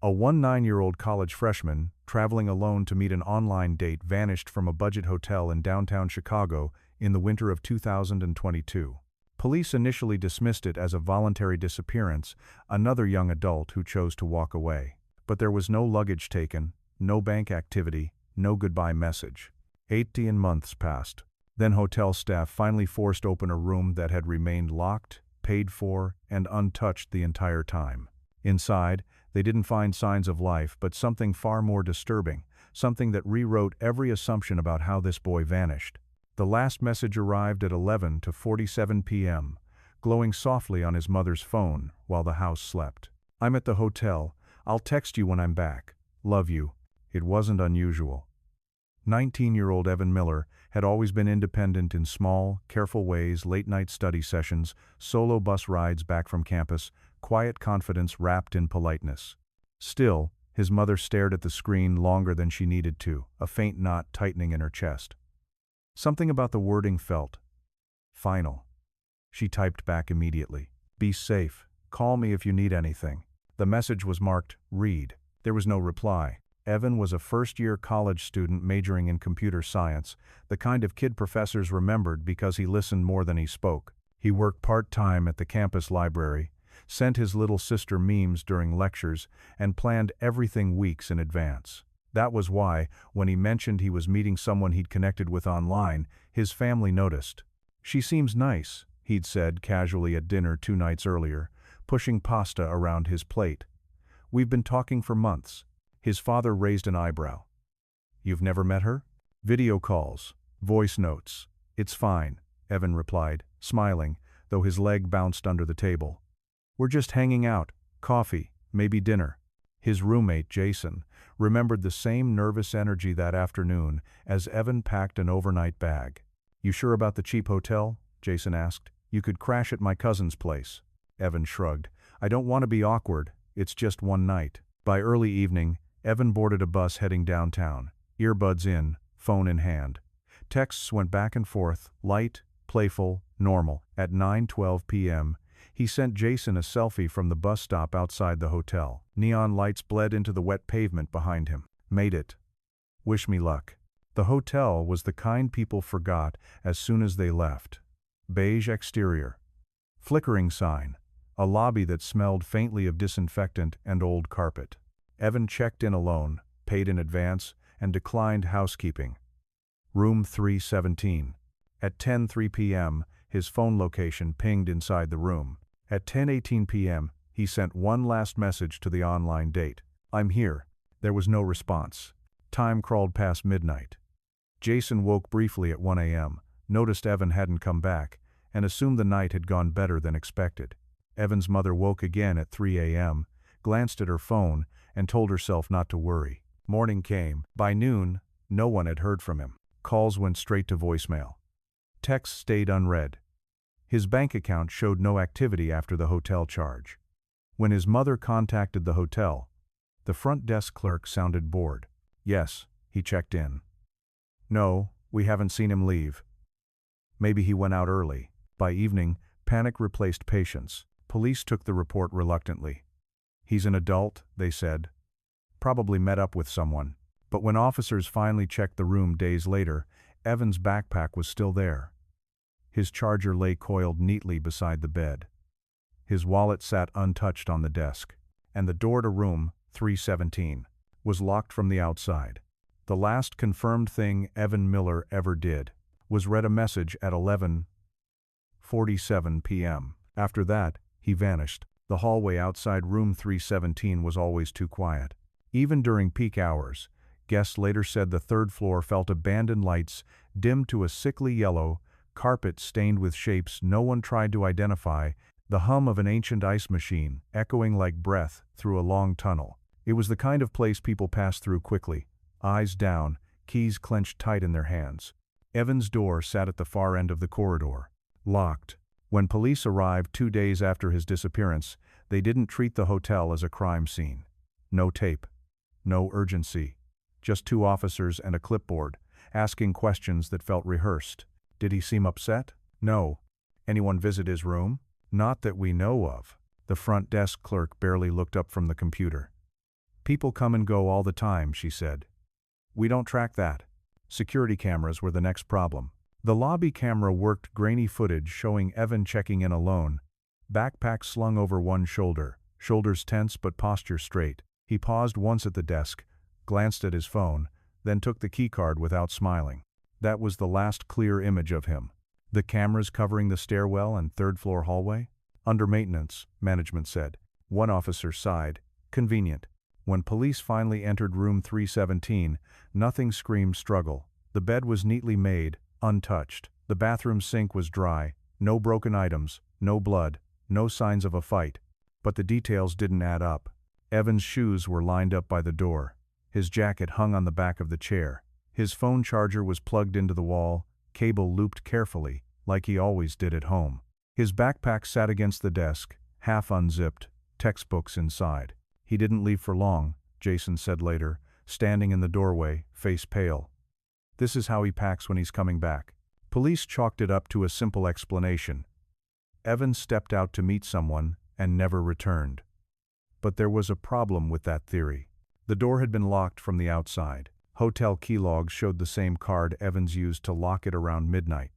A 19-year-old college freshman, traveling alone to meet an online date, vanished from a budget hotel in downtown Chicago in the winter of 2022. Police initially dismissed it as a voluntary disappearance, another young adult who chose to walk away. But there was no luggage taken, no bank activity, no goodbye message. 18 months passed. Then hotel staff finally forced open a room that had remained locked, paid for, and untouched the entire time. Inside, they didn't find signs of life, but something far more disturbing, something that rewrote every assumption about how this boy vanished. The last message arrived at 11:47 p.m., glowing softly on his mother's phone while the house slept. "I'm at the hotel. I'll text you when I'm back. Love you." It wasn't unusual. 19-year-old Evan Miller had always been independent in small, careful ways: late-night study sessions, solo bus rides back from campus, quiet confidence wrapped in politeness. Still, his mother stared at the screen longer than she needed to, a faint knot tightening in her chest. Something about the wording felt final. She typed back immediately. "Be safe. Call me if you need anything." The message was marked "Read." There was no reply. Evan was a first-year college student majoring in computer science, the kind of kid professors remembered because he listened more than he spoke. He worked part-time at the campus library, sent his little sister memes during lectures, and planned everything weeks in advance. That was why, when he mentioned he was meeting someone he'd connected with online, his family noticed. "She seems nice," he'd said casually at dinner 2 nights earlier, pushing pasta around his plate. "We've been talking for months." His father raised an eyebrow. "You've never met her?" "Video calls, voice notes. It's fine," Evan replied, smiling, though his leg bounced under the table. "We're just hanging out, coffee, maybe dinner." His roommate, Jason, remembered the same nervous energy that afternoon as Evan packed an overnight bag. "You sure about the cheap hotel?" Jason asked. "You could crash at my cousin's place." Evan shrugged. "I don't want to be awkward. It's just one night." By early evening, Evan boarded a bus heading downtown, earbuds in, phone in hand. Texts went back and forth, light, playful, normal. At 9:12 p.m., he sent Jason a selfie from the bus stop outside the hotel. Neon lights bled into the wet pavement behind him. "Made it. Wish me luck." The hotel was the kind people forgot as soon as they left. Beige exterior. Flickering sign. A lobby that smelled faintly of disinfectant and old carpet. Evan checked in alone, paid in advance, and declined housekeeping. Room 317. At 10:03 p.m., his phone location pinged inside the room. At 10:18 p.m., he sent one last message to the online date. "I'm here." There was no response. Time crawled past midnight. Jason woke briefly at 1 a.m., noticed Evan hadn't come back, and assumed the night had gone better than expected. Evan's mother woke again at 3 a.m., glanced at her phone, and told herself not to worry. Morning came. By noon, no one had heard from him. Calls went straight to voicemail. Texts stayed unread. His bank account showed no activity after the hotel charge. When his mother contacted the hotel, the front desk clerk sounded bored. "Yes," he checked in. "No, we haven't seen him leave. Maybe he went out early." By evening, panic replaced patience. Police took the report reluctantly. "He's an adult," they said. "Probably met up with someone." But when officers finally checked the room days later, Evan's backpack was still there. His charger lay coiled neatly beside the bed. His wallet sat untouched on the desk. And the door to room 317 was locked from the outside. The last confirmed thing Evan Miller ever did was read a message at 11:47 p.m. After that, he vanished. The hallway outside room 317 was always too quiet. Even during peak hours, guests later said the third floor felt abandoned, lights dimmed to a sickly yellow, carpet stained with shapes no one tried to identify, the hum of an ancient ice machine echoing like breath through a long tunnel. It was the kind of place people passed through quickly, eyes down, keys clenched tight in their hands. Evan's door sat at the far end of the corridor, locked. When police arrived 2 days after his disappearance, they didn't treat the hotel as a crime scene. No tape. No urgency. Just 2 officers and a clipboard, asking questions that felt rehearsed. Did he seem upset? No. Anyone visit his room? Not that we know of. The front desk clerk barely looked up from the computer. People come and go all the time, she said. We don't track that. Security cameras were the next problem. The lobby camera worked grainy footage showing Evan checking in alone, backpack slung over one shoulder, shoulders tense but posture straight. He paused once at the desk, glanced at his phone, then took the keycard without smiling. That was the last clear image of him. The cameras covering the stairwell and third-floor hallway? Under maintenance, management said. One officer sighed. Convenient. When police finally entered room 317, nothing screamed struggle. The bed was neatly made, untouched. The bathroom sink was dry, no broken items, no blood, no signs of a fight. But the details didn't add up. Evan's shoes were lined up by the door. His jacket hung on the back of the chair. His phone charger was plugged into the wall, cable looped carefully, like he always did at home. His backpack sat against the desk, half unzipped, textbooks inside. He didn't leave for long, Jason said later, standing in the doorway, face pale. This is how he packs when he's coming back. Police chalked it up to a simple explanation. Evan stepped out to meet someone and never returned. But there was a problem with that theory. The door had been locked from the outside. Hotel key logs showed the same card Evans used to lock it around midnight.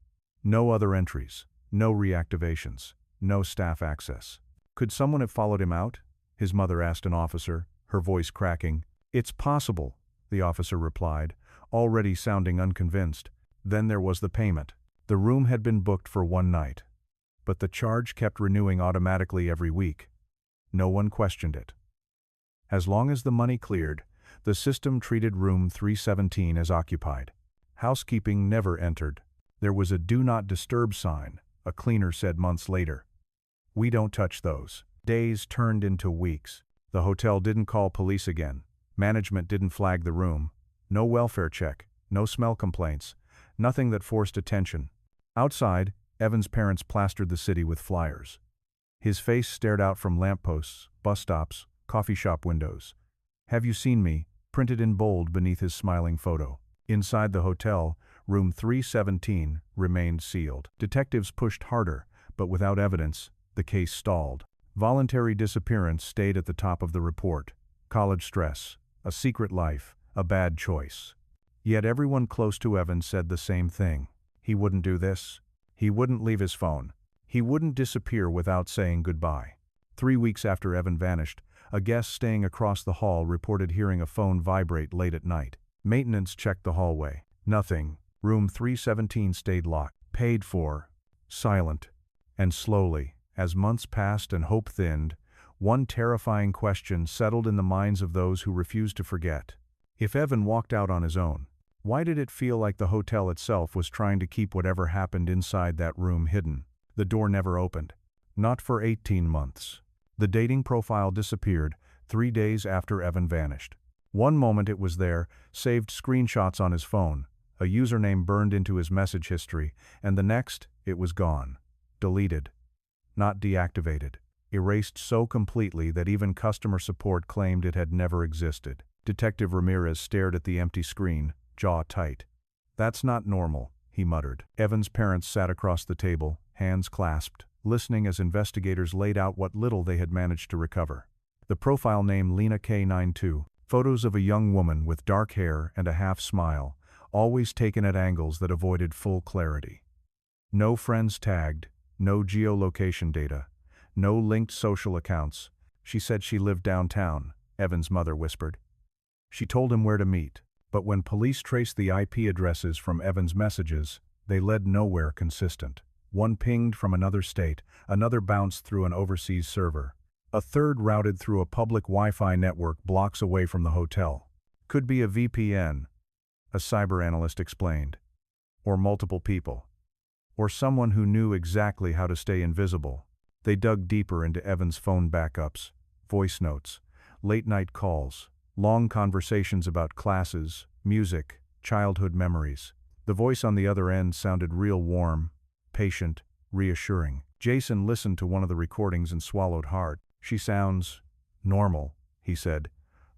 No other entries, no reactivations, no staff access. Could someone have followed him out? His mother asked an officer, her voice cracking. It's possible, the officer replied, already sounding unconvinced. Then there was the payment. The room had been booked for one night. But the charge kept renewing automatically every week. No one questioned it. As long as the money cleared, the system treated room 317 as occupied. Housekeeping never entered. There was a do not disturb sign, a cleaner said months later. We don't touch those. Days turned into weeks. The hotel didn't call police again. Management didn't flag the room. No welfare check, no smell complaints, nothing that forced attention. Outside, Evan's parents plastered the city with flyers. His face stared out from lampposts, bus stops, coffee shop windows. Have you seen me? Printed in bold beneath his smiling photo. Inside the hotel, room 317 remained sealed. Detectives pushed harder, but without evidence, the case stalled. Voluntary disappearance stayed at the top of the report. College stress, a secret life, a bad choice. Yet everyone close to Evan said the same thing. He wouldn't do this. He wouldn't leave his phone. He wouldn't disappear without saying goodbye. 3 weeks after Evan vanished, a guest staying across the hall reported hearing a phone vibrate late at night. Maintenance checked the hallway. Nothing. Room 317 stayed locked, paid for, silent. And slowly, as months passed and hope thinned, one terrifying question settled in the minds of those who refused to forget. If Evan walked out on his own, why did it feel like the hotel itself was trying to keep whatever happened inside that room hidden? The door never opened. Not for 18 months. The dating profile disappeared 3 days after Evan vanished. One moment it was there, saved screenshots on his phone, a username burned into his message history, and the next, it was gone. Deleted. Not deactivated. Erased so completely that even customer support claimed it had never existed. Detective Ramirez stared at the empty screen, jaw tight. That's not normal, he muttered. Evan's parents sat across the table, hands clasped, listening as investigators laid out what little they had managed to recover. The profile name Lena K92, photos of a young woman with dark hair and a half smile, always taken at angles that avoided full clarity. No friends tagged, no geolocation data, no linked social accounts. She said she lived downtown, Evan's mother whispered. She told him where to meet, but when police traced the IP addresses from Evan's messages, they led nowhere consistent. One pinged from another state, another bounced through an overseas server. A third routed through a public Wi-Fi network blocks away from the hotel. Could be a VPN, a cyber analyst explained. Or multiple people. Or someone who knew exactly how to stay invisible. They dug deeper into Evan's phone backups, voice notes, late-night calls, long conversations about classes, music, childhood memories. The voice on the other end sounded real warm, patient, reassuring. Jason listened to one of the recordings and swallowed hard. She sounds normal, he said,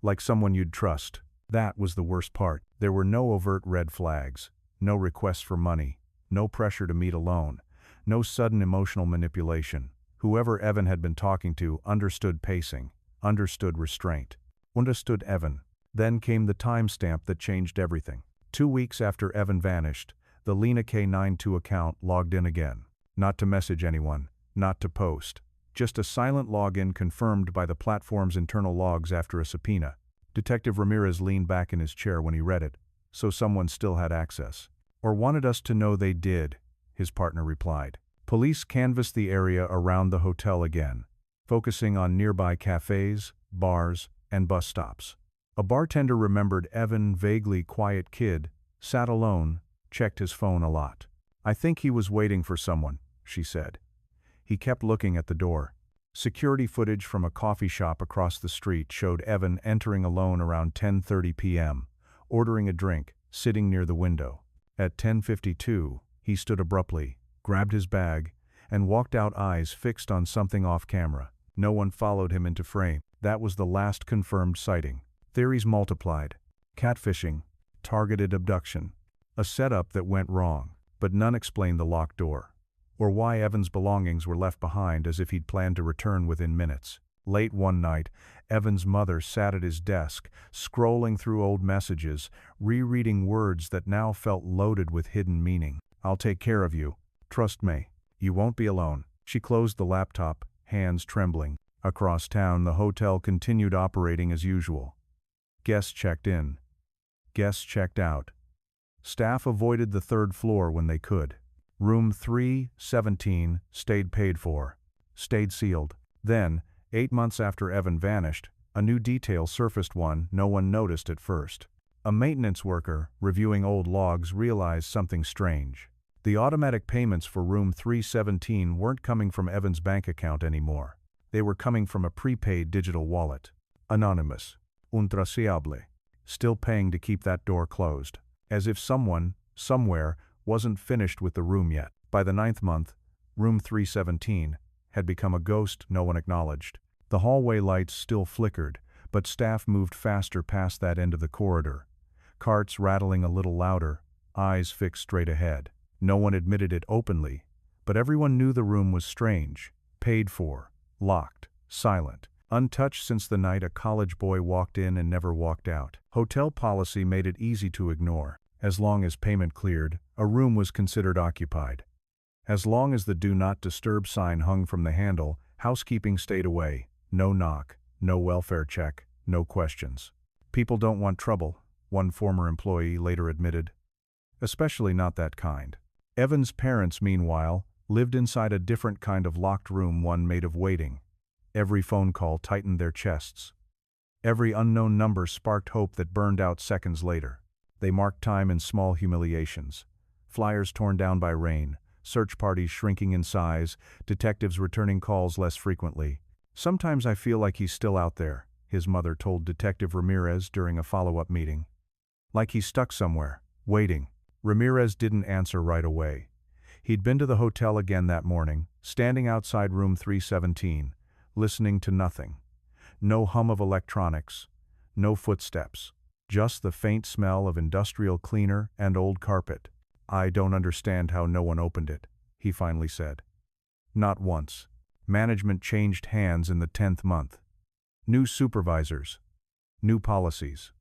like someone you'd trust. That was the worst part. There were no overt red flags, no requests for money, no pressure to meet alone, no sudden emotional manipulation. Whoever Evan had been talking to understood pacing, understood restraint. Understood Evan. Then came the timestamp that changed everything. 2 weeks after Evan vanished, the Lena K92 account logged in again. Not to message anyone, not to post. Just a silent login confirmed by the platform's internal logs after a subpoena. Detective Ramirez leaned back in his chair when he read it, so someone still had access. Or wanted us to know they did, his partner replied. Police canvassed the area around the hotel again, focusing on nearby cafes, bars, and bus stops. A bartender remembered Evan, vaguely quiet kid, sat alone, checked his phone a lot. I think he was waiting for someone, she said. He kept looking at the door. Security footage from a coffee shop across the street showed Evan entering alone around 10:30 p.m., ordering a drink, sitting near the window. At 10:52, he stood abruptly, grabbed his bag, and walked out, eyes fixed on something off camera. No one followed him into frame. That was the last confirmed sighting. Theories multiplied. Catfishing, targeted abduction, a setup that went wrong, but none explained the locked door, or why Evan's belongings were left behind as if he'd planned to return within minutes. Late one night, Evan's mother sat at his desk, scrolling through old messages, rereading words that now felt loaded with hidden meaning. I'll take care of you. Trust me. You won't be alone. She closed the laptop, hands trembling. Across town, the hotel continued operating as usual. Guests checked in. Guests checked out. Staff avoided the third floor when they could. Room 317 stayed paid for. Stayed sealed. Then, 8 months after Evan vanished, a new detail surfaced, one no one noticed at first. A maintenance worker, reviewing old logs, realized something strange. The automatic payments for room 317 weren't coming from Evan's bank account anymore. They were coming from a prepaid digital wallet. Anonymous. Intraciable. Still paying to keep that door closed. As if someone, somewhere, wasn't finished with the room yet. By the 9th month, room 317 had become a ghost no one acknowledged. The hallway lights still flickered, but staff moved faster past that end of the corridor. Carts rattling a little louder, eyes fixed straight ahead. No one admitted it openly, but everyone knew the room was strange, paid for, locked, silent, untouched since the night a college boy walked in and never walked out. Hotel policy made it easy to ignore. As long as payment cleared, a room was considered occupied. As long as the Do Not Disturb sign hung from the handle, housekeeping stayed away. No knock, no welfare check, no questions. People don't want trouble, one former employee later admitted. Especially not that kind. Evan's parents, meanwhile, lived inside a different kind of locked room, one made of waiting. Every phone call tightened their chests. Every unknown number sparked hope that burned out seconds later. They marked time in small humiliations. Flyers torn down by rain, search parties shrinking in size, detectives returning calls less frequently. Sometimes I feel like he's still out there, his mother told Detective Ramirez during a follow-up meeting. Like he's stuck somewhere, waiting. Ramirez didn't answer right away. He'd been to the hotel again that morning, standing outside room 317, listening to nothing. No hum of electronics, no footsteps, just the faint smell of industrial cleaner and old carpet. I don't understand how no one opened it, he finally said. Not once. Management changed hands in the 10th month. New supervisors. New policies.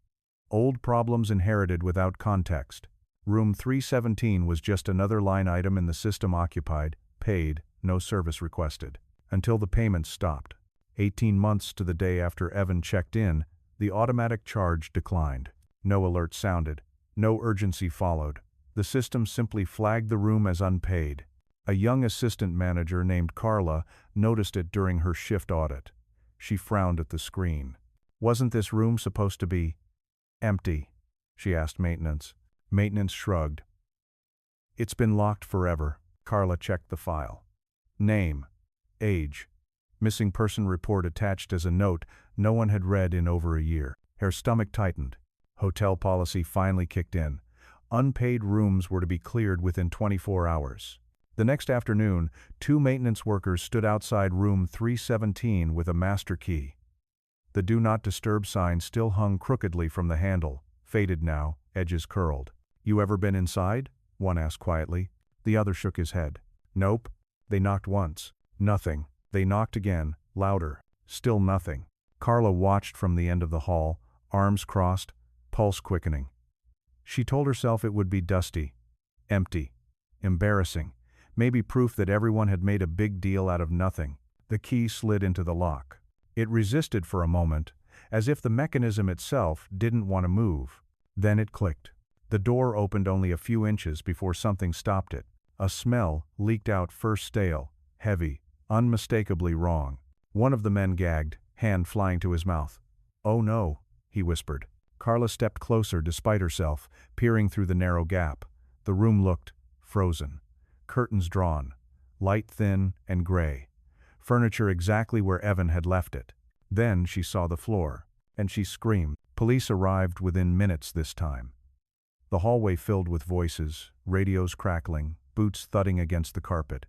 Old problems inherited without context. Room 317 was just another line item in the system, occupied, paid, no service requested. Until the payments stopped. 18 months to the day after Evan checked in, the automatic charge declined. No alert sounded. No urgency followed. The system simply flagged the room as unpaid. A young assistant manager named Carla noticed it during her shift audit. She frowned at the screen. Wasn't this room supposed to be empty? She asked maintenance. Maintenance shrugged. It's been locked forever. Carla checked the file. Name. Age. Missing person report attached as a note no one had read in over a year. Her stomach tightened. Hotel policy finally kicked in. Unpaid rooms were to be cleared within 24 hours. The next afternoon, 2 maintenance workers stood outside room 317 with a master key. The Do Not Disturb sign still hung crookedly from the handle, faded now, edges curled. You ever been inside? One asked quietly. The other shook his head. Nope. They knocked once. Nothing. They knocked again, louder. Still nothing. Carla watched from the end of the hall, arms crossed, pulse quickening. She told herself it would be dusty, empty, embarrassing, maybe proof that everyone had made a big deal out of nothing. The key slid into the lock. It resisted for a moment, as if the mechanism itself didn't want to move. Then it clicked. The door opened only a few inches before something stopped it. A smell leaked out, first stale, heavy, unmistakably wrong. One of the men gagged, hand flying to his mouth. "Oh no," he whispered. Carla stepped closer despite herself, peering through the narrow gap. The room looked frozen. Curtains drawn, light thin and gray. Furniture exactly where Evan had left it. Then she saw the floor, and she screamed. Police arrived within minutes this time. The hallway filled with voices, radios crackling, boots thudding against the carpet.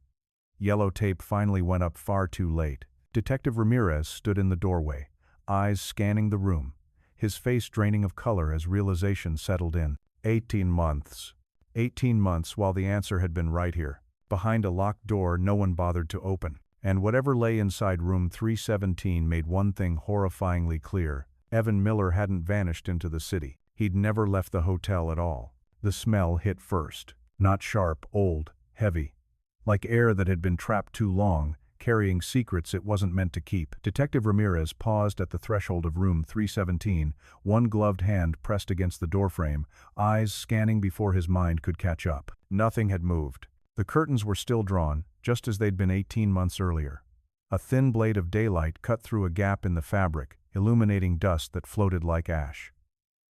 Yellow tape finally went up far too late. Detective Ramirez stood in the doorway, eyes scanning the room, his face draining of color as realization settled in. 18 months. 18 months while the answer had been right here. Behind a locked door no one bothered to open. And whatever lay inside room 317 made one thing horrifyingly clear. Evan Miller hadn't vanished into the city. He'd never left the hotel at all. The smell hit first. Not sharp, old, heavy. Like air that had been trapped too long, carrying secrets it wasn't meant to keep. Detective Ramirez paused at the threshold of room 317, one gloved hand pressed against the doorframe, eyes scanning before his mind could catch up. Nothing had moved. The curtains were still drawn, just as they'd been 18 months earlier. A thin blade of daylight cut through a gap in the fabric, illuminating dust that floated like ash.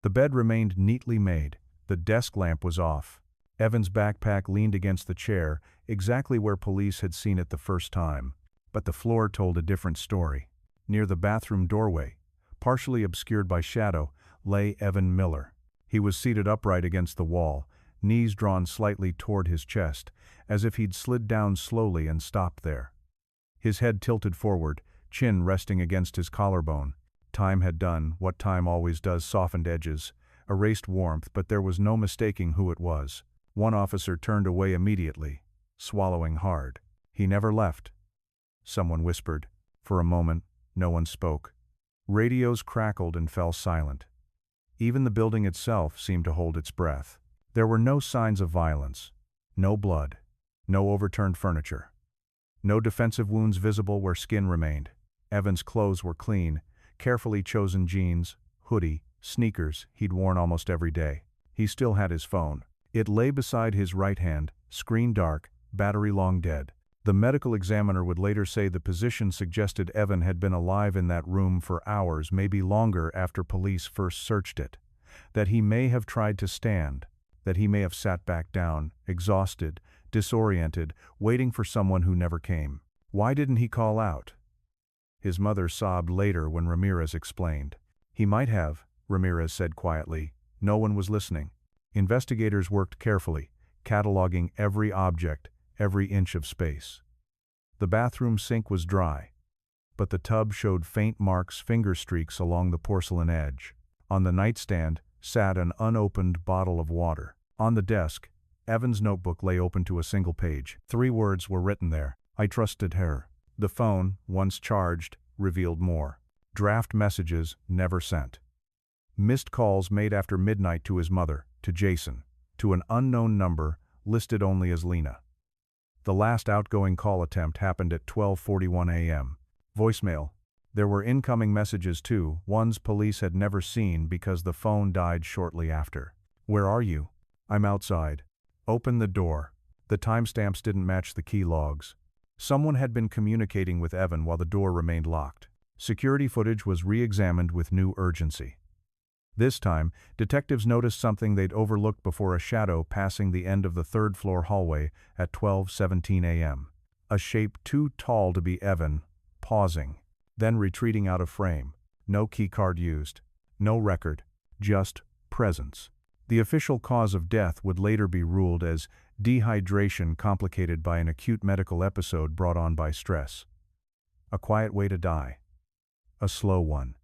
The bed remained neatly made. The desk lamp was off. Evan's backpack leaned against the chair, exactly where police had seen it the first time. But the floor told a different story. Near the bathroom doorway, partially obscured by shadow, lay Evan Miller. He was seated upright against the wall, knees drawn slightly toward his chest, as if he'd slid down slowly and stopped there. His head tilted forward, chin resting against his collarbone. Time had done what time always does, softened edges, erased warmth, but there was no mistaking who it was. One officer turned away immediately, swallowing hard. "He never left," someone whispered. For a moment, no one spoke. Radios crackled and fell silent. Even the building itself seemed to hold its breath. There were no signs of violence, no blood, no overturned furniture, no defensive wounds visible where skin remained. Evan's clothes were clean, carefully chosen jeans, hoodie, sneakers he'd worn almost every day. He still had his phone. It lay beside his right hand, screen dark, battery long dead. The medical examiner would later say the position suggested Evan had been alive in that room for hours, maybe longer after police first searched it. That he may have tried to stand, that he may have sat back down, exhausted, disoriented, waiting for someone who never came. Why didn't he call out? His mother sobbed later when Ramirez explained. He might have, Ramirez said quietly. No one was listening. Investigators worked carefully, cataloging every object, every inch of space. The bathroom sink was dry, but the tub showed faint marks, finger streaks along the porcelain edge. On the nightstand sat an unopened bottle of water. On the desk, Evan's notebook lay open to a single page. 3 words were written there. "I trusted her." The phone, once charged, revealed more. Draft messages never sent. Missed calls made after midnight to his mother, to Jason, to an unknown number, listed only as Lena. The last outgoing call attempt happened at 12:41 a.m. Voicemail. There were incoming messages too, ones police had never seen because the phone died shortly after. "Where are you?" "I'm outside." "Open the door." The timestamps didn't match the key logs. Someone had been communicating with Evan while the door remained locked. Security footage was re-examined with new urgency. This time, detectives noticed something they'd overlooked before: a shadow passing the end of the third-floor hallway at 12:17 a.m. A shape too tall to be Evan, pausing, then retreating out of frame. No keycard used. No record. Just presence. The official cause of death would later be ruled as dehydration complicated by an acute medical episode brought on by stress. A quiet way to die. A slow one.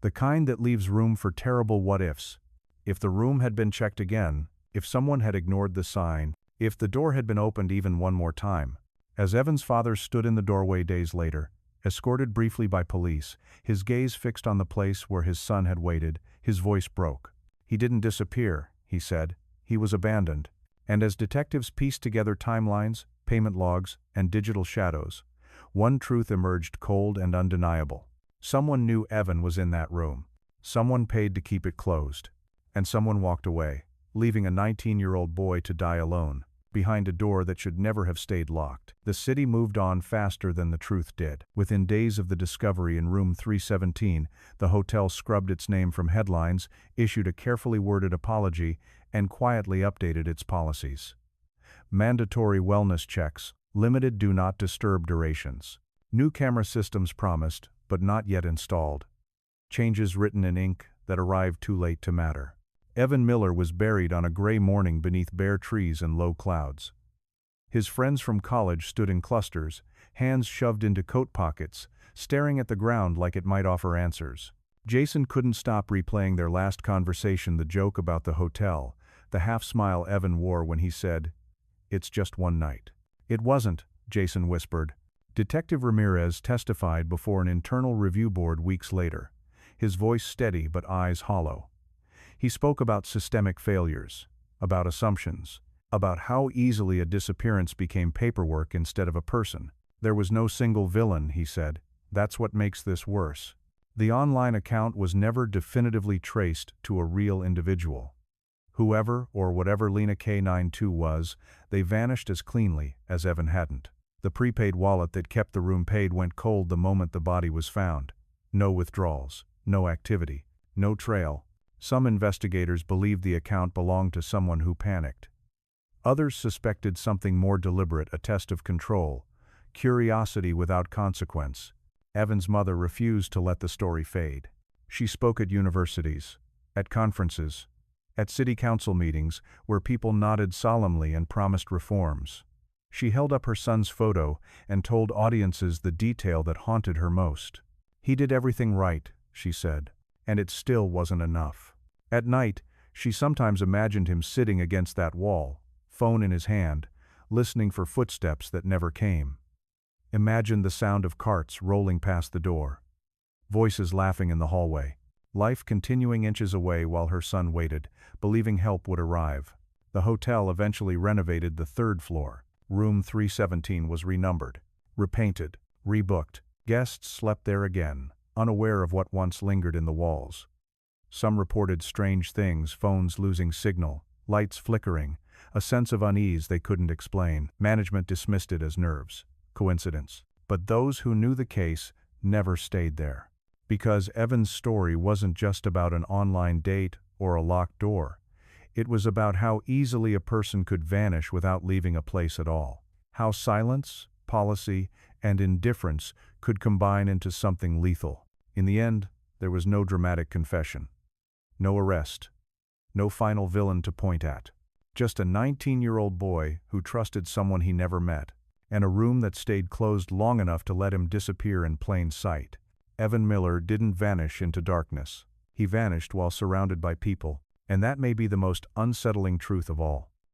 The kind that leaves room for terrible what-ifs. If the room had been checked again, if someone had ignored the sign, if the door had been opened even one more time. As Evan's father stood in the doorway days later, Escorted briefly by police, his gaze fixed on the place where his son had waited, his voice broke. "He didn't disappear," he said. "He was abandoned." And as detectives pieced together timelines, payment logs, and digital shadows, one truth emerged cold and undeniable. Someone knew Evan was in that room. Someone paid to keep it closed. And someone walked away, leaving a 19-year-old boy to die alone, behind a door that should never have stayed locked. The city moved on faster than the truth did. Within days of the discovery in room 317, the hotel scrubbed its name from headlines, issued a carefully worded apology, and quietly updated its policies. Mandatory wellness checks, limited do not disturb durations. New camera systems promised, but not yet installed. Changes written in ink that arrived too late to matter. Evan Miller was buried on a gray morning beneath bare trees and low clouds. His friends from college stood in clusters, hands shoved into coat pockets, staring at the ground like it might offer answers. Jason couldn't stop replaying their last conversation, the joke about the hotel, the half-smile Evan wore when he said, "It's just one night." "It wasn't," Jason whispered. Detective Ramirez testified before an internal review board weeks later, his voice steady but eyes hollow. He spoke about systemic failures, about assumptions, about how easily a disappearance became paperwork instead of a person. "There was no single villain," he said. "That's what makes this worse." The online account was never definitively traced to a real individual. Whoever or whatever Lena K92 was, they vanished as cleanly as Evan hadn't. The prepaid wallet that kept the room paid went cold the moment the body was found. No withdrawals, no activity, no trail. Some investigators believed the account belonged to someone who panicked. Others suspected something more deliberate, a test of control, curiosity without consequence. Evan's mother refused to let the story fade. She spoke at universities, at conferences, at city council meetings where people nodded solemnly and promised reforms. She held up her son's photo and told audiences the detail that haunted her most. "He did everything right," she said, and it still wasn't enough. At night, she sometimes imagined him sitting against that wall, phone in his hand, listening for footsteps that never came. Imagined the sound of carts rolling past the door, voices laughing in the hallway, life continuing inches away while her son waited, believing help would arrive. The hotel eventually renovated the third floor. Room 317 was renumbered, repainted, rebooked. Guests slept there again, unaware of what once lingered in the walls. Some reported strange things, phones losing signal, lights flickering, a sense of unease they couldn't explain. Management dismissed it as nerves, coincidence. But those who knew the case never stayed there. Because Evan's story wasn't just about an online date or a locked door. It was about how easily a person could vanish without leaving a place at all. How silence, policy, and indifference could combine into something lethal. In the end, there was no dramatic confession. No arrest. No final villain to point at. Just a 19-year-old boy who trusted someone he never met, and a room that stayed closed long enough to let him disappear in plain sight. Evan Miller didn't vanish into darkness. He vanished while surrounded by people, and that may be the most unsettling truth of all.